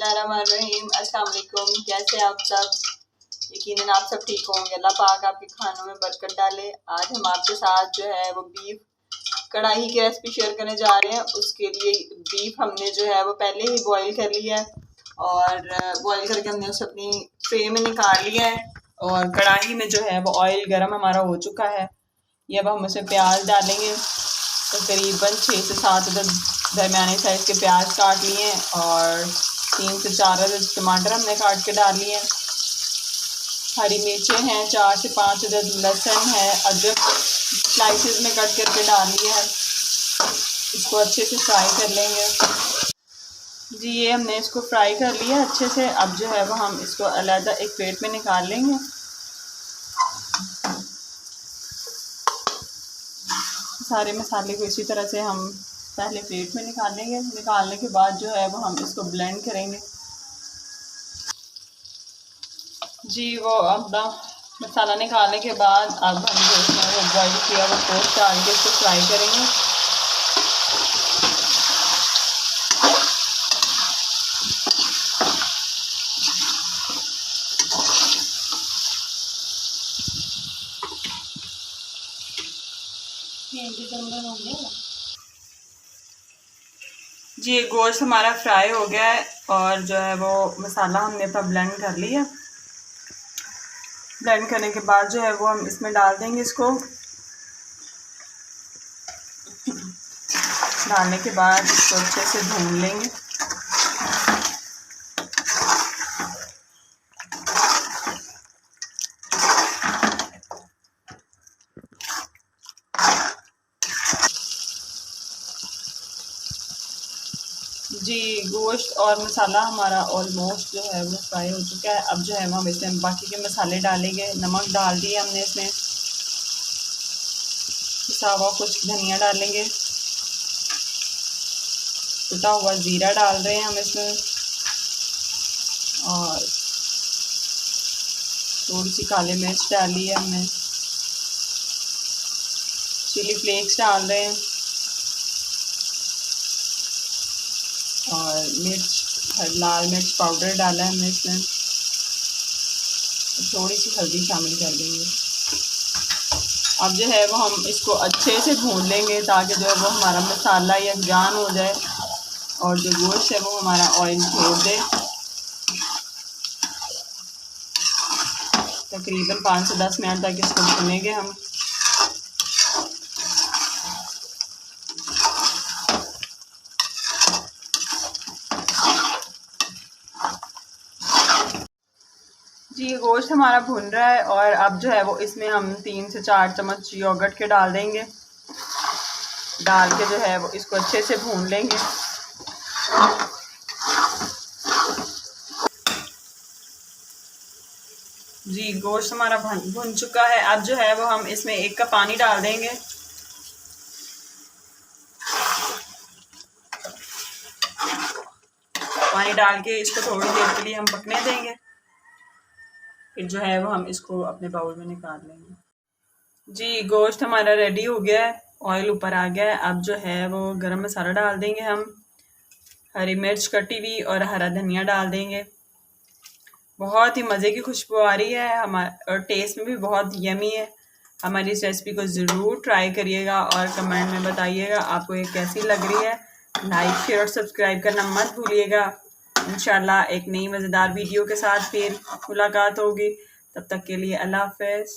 बिस्मिल्लाहिर्रहमानिर्रहीम। अस्सलाम वालेकुम। कैसे आप सब? यकीनन आप सब ठीक होंगे। अल्लाह पाक आपके खानों में बरकत डाले। आज हम आपके साथ जो है वो बीफ कढ़ाई की रेसिपी शेयर करने जा रहे हैं। उसके लिए बीफ हमने जो है वो पहले ही बॉईल कर लिया है और बॉईल करके हमने उसे अपनी ट्रे में निकाल लिया है और कढ़ाई में जो है वो ऑयल गर्म हमारा हो चुका है। ये अब हम उसमें प्याज डालेंगे। तकरीबन 6 से 7 दरमियाने साइज़ के प्याज काट लिए हैं और 3 से 4 टमाटर हमने काट के डाल लिए हैं। हरी मिर्चें हैं, 4 से 5 लहसुन है, अदरक स्लाइसेस में कट करके डाल लिया है। इसको अच्छे से फ्राई कर लेंगे। जी ये हमने इसको फ्राई कर लिया अच्छे से। अब जो है वो हम इसको अलग एक प्लेट में निकाल लेंगे। सारे मसाले को इसी तरह से हम पहले प्लेट में निकाल लेंगे। निकालने के बाद जो है वो हम इसको ब्लेंड करेंगे। जी वो अपना मसाला निकालने के बाद अब हम जो इसमें वो बॉइल किया वो गोश्त डाल के इसको फ्राई करेंगे। जी गोश्त हमारा फ्राई हो गया है और जो है वो मसाला हमने अपना ब्लेंड कर लिया। ब्लेंड करने के बाद जो है वो हम इसमें डाल देंगे। इसको डालने के बाद इसको अच्छे से भून लेंगे। जी गोश्त और मसाला हमारा ऑलमोस्ट जो है वो फ्राई हो चुका है। अब जो है हम इसमें बाकी के मसाले डालेंगे। नमक डाल दिए हमने इसमें, पिसा हुआ कुछ धनिया डालेंगे, कुटा हुआ ज़ीरा डाल रहे हैं हम इसमें और थोड़ी सी काली मिर्च डाली है हमने, चिली फ्लेक्स डाल रहे हैं और लाल मिर्च पाउडर डाला है हमने इसमें, थोड़ी सी हल्दी शामिल कर देंगे। अब जो है वो हम इसको अच्छे से भून लेंगे ताकि जो है वो हमारा मसाला यकजान हो जाए और जो गोश्त है वो हमारा ऑयल छोड़ दे। तकरीबन 5 से 10 मिनट तक इसको भूनेंगे हम। जी गोश्त हमारा भुन रहा है और अब जो है वो इसमें हम 3 से 4 चम्मच योगर्ट के डाल देंगे। डाल के जो है वो इसको अच्छे से भून लेंगे। जी गोश्त हमारा भुन चुका है। अब जो है वो हम इसमें 1 कप पानी डाल देंगे। पानी डाल के इसको थोड़ी देर के लिए हम पकने देंगे। फिर जो है वो हम इसको अपने बाउल में निकाल लेंगे। जी गोश्त हमारा रेडी हो गया है, ऑयल ऊपर आ गया है। अब जो है वो गरम मसाला डाल देंगे हम, हरी मिर्च कटी हुई और हरा धनिया डाल देंगे। बहुत ही मज़े की खुशबू आ रही है हमारा और टेस्ट में भी बहुत यमी है। हमारी इस रेसिपी को ज़रूर ट्राई करिएगा और कमेंट में बताइएगा आपको ये कैसी लग रही है। लाइक शेयर और सब्सक्राइब करना मत भूलिएगा। इंशाल्लाह एक नई मज़ेदार वीडियो के साथ फिर मुलाकात होगी। तब तक के लिए अल्लाह हाफ़िज़।